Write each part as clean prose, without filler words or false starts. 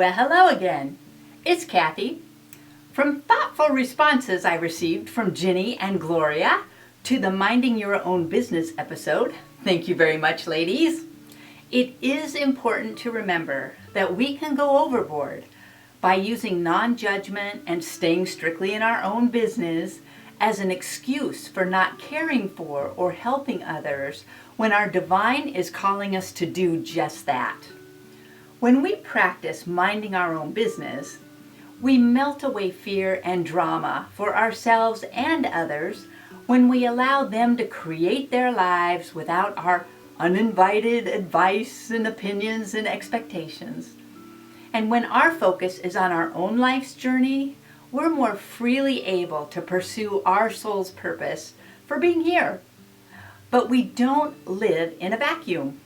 Well, hello again. It's Kathy. From thoughtful responses I received from Ginny and Gloria to the Minding Your Own Business episode, thank you very much, ladies. It is important to remember that we can go overboard by using non-judgment and staying strictly in our own business as an excuse for not caring for or helping others when our divine is calling us to do just that. When we practice minding our own business, we melt away fear and drama for ourselves and others when we allow them to create their lives without our uninvited advice and opinions and expectations. And when our focus is on our own life's journey, we're more freely able to pursue our soul's purpose for being here. But we don't live in a vacuum,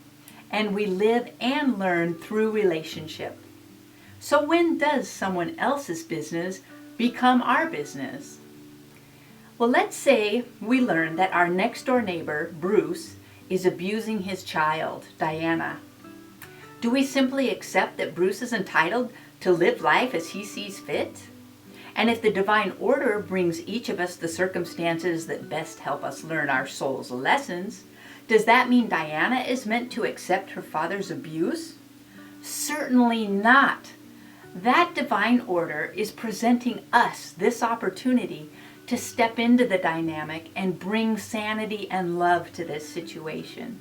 and we live and learn through relationship. So when does someone else's business become our business? Well, let's say we learn that our next door neighbor, Bruce, is abusing his child, Diana. Do we simply accept that Bruce is entitled to live life as he sees fit? And if the divine order brings each of us the circumstances that best help us learn our soul's lessons, does that mean Diana is meant to accept her father's abuse? Certainly not. That divine order is presenting us this opportunity to step into the dynamic and bring sanity and love to this situation,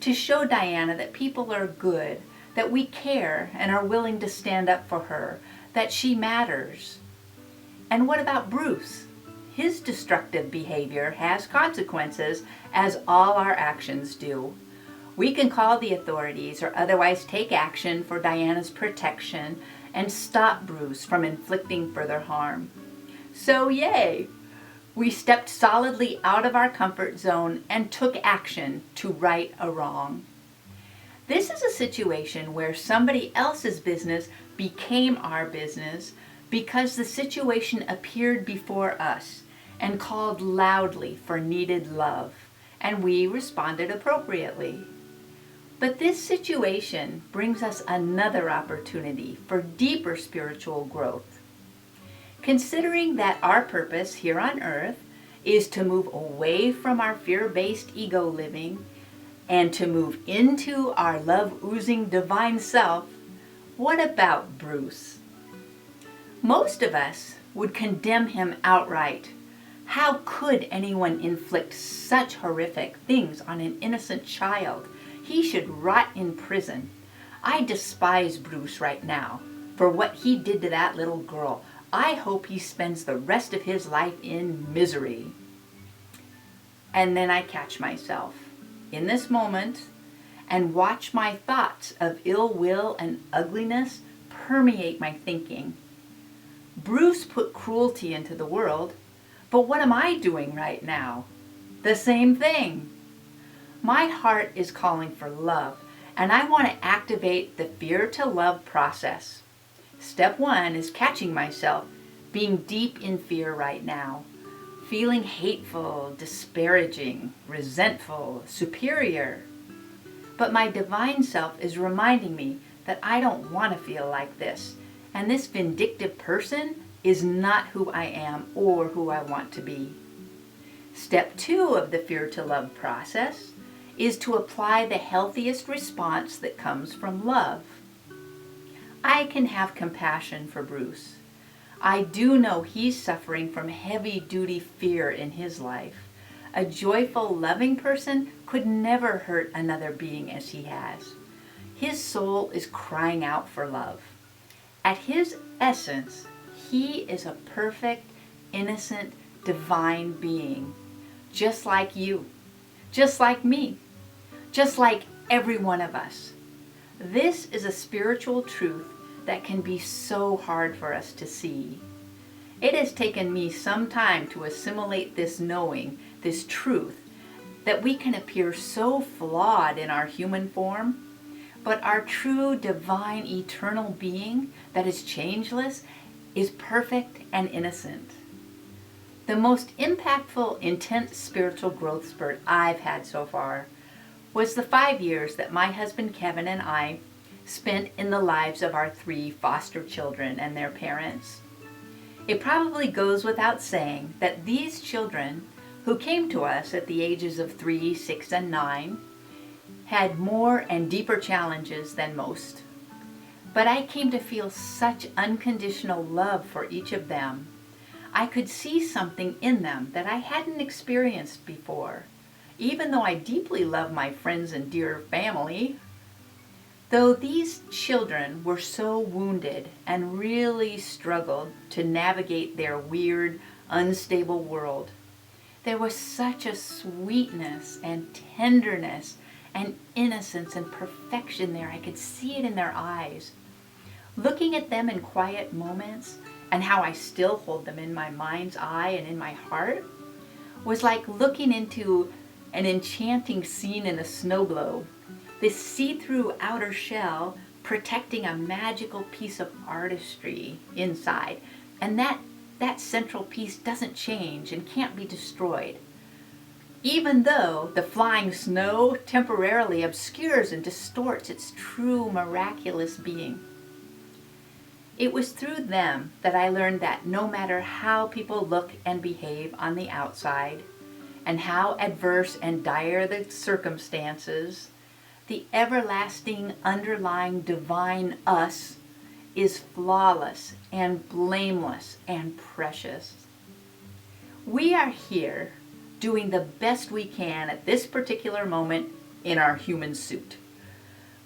to show Diana that people are good, that we care and are willing to stand up for her, that she matters. And what about Bruce? His destructive behavior has consequences, as all our actions do. We can call the authorities or otherwise take action for Diana's protection and stop Bruce from inflicting further harm. So yay! We stepped solidly out of our comfort zone and took action to right a wrong. This is a situation where somebody else's business became our business because the situation appeared before us and called loudly for needed love, and we responded appropriately. But this situation brings us another opportunity for deeper spiritual growth. Considering that our purpose here on earth is to move away from our fear-based ego living and to move into our love-oozing divine self, what about Bruce? Most of us would condemn him outright. How could anyone inflict such horrific things on an innocent child? He should rot in prison. I despise Bruce right now for what he did to that little girl. I hope he spends the rest of his life in misery. And then I catch myself in this moment and watch my thoughts of ill will and ugliness permeate my thinking. Bruce put cruelty into the world, but what am I doing right now? The same thing. My heart is calling for love, and I want to activate the fear to love process. Step 1 is catching myself being deep in fear right now, feeling hateful, disparaging, resentful, superior. But my divine self is reminding me that I don't want to feel like this, and this vindictive person is not who I am or who I want to be. Step 2 of the fear to love process is to apply the healthiest response that comes from love. I can have compassion for Bruce. I do know he's suffering from heavy-duty fear in his life. A joyful, loving person could never hurt another being as he has. His soul is crying out for love. At his essence, he is a perfect, innocent, divine being, just like you, just like me, just like every one of us. This is a spiritual truth that can be so hard for us to see. It has taken me some time to assimilate this knowing, this truth, that we can appear so flawed in our human form, but our true, divine, eternal being that is changeless is perfect and innocent. The most impactful, intense spiritual growth spurt I've had so far was the 5 years that my husband Kevin and I spent in the lives of our 3 foster children and their parents. It probably goes without saying that these children, who came to us at the ages of 3, 6, and 9, had more and deeper challenges than most. But I came to feel such unconditional love for each of them. I could see something in them that I hadn't experienced before, even though I deeply love my friends and dear family. Though these children were so wounded and really struggled to navigate their weird, unstable world, there was such a sweetness and tenderness and innocence and perfection there. I could see it in their eyes. Looking at them in quiet moments, and how I still hold them in my mind's eye and in my heart, was like looking into an enchanting scene in a snow globe. This see-through outer shell protecting a magical piece of artistry inside. And that central piece doesn't change and can't be destroyed, even though the flying snow temporarily obscures and distorts its true miraculous being. It was through them that I learned that no matter how people look and behave on the outside, and how adverse and dire the circumstances, the everlasting underlying divine us is flawless and blameless and precious. We are here doing the best we can at this particular moment in our human suit.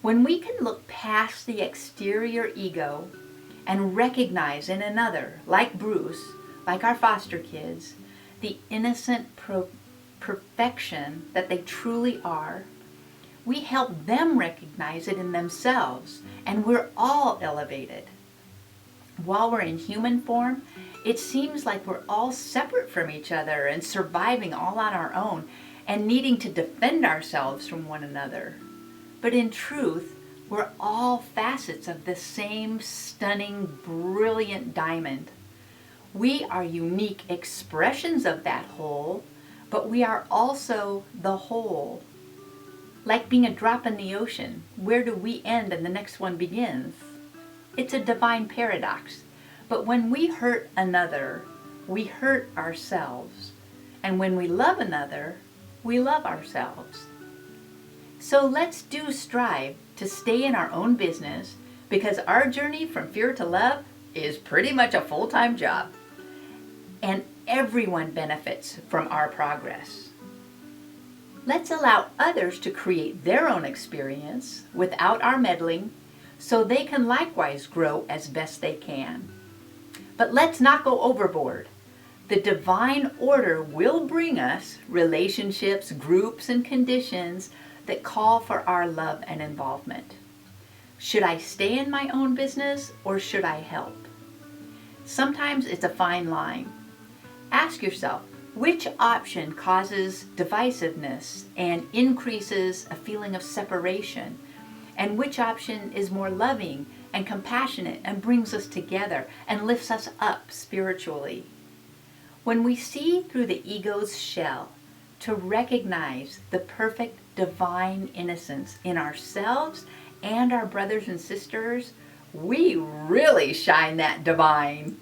When we can look past the exterior ego and recognize in another, like Bruce, like our foster kids, the innocent perfection that they truly are, we help them recognize it in themselves, and we're all elevated. While we're in human form, it seems like we're all separate from each other and surviving all on our own and needing to defend ourselves from one another. But in truth, we're all facets of the same stunning, brilliant diamond. We are unique expressions of that whole, but we are also the whole. Like being a drop in the ocean, where do we end and the next one begins? It's a divine paradox. But when we hurt another, we hurt ourselves. And when we love another, we love ourselves. So let's do strive to stay in our own business, because our journey from fear to love is pretty much a full-time job. And everyone benefits from our progress. Let's allow others to create their own experience without our meddling, so they can likewise grow as best they can. But let's not go overboard. The divine order will bring us relationships, groups, and conditions that call for our love and involvement. Should I stay in my own business, or should I help? Sometimes it's a fine line. Ask yourself, which option causes divisiveness and increases a feeling of separation? And which option is more loving and compassionate and brings us together and lifts us up spiritually? When we see through the ego's shell, to recognize the perfect divine innocence in ourselves and our brothers and sisters, we really shine that divine.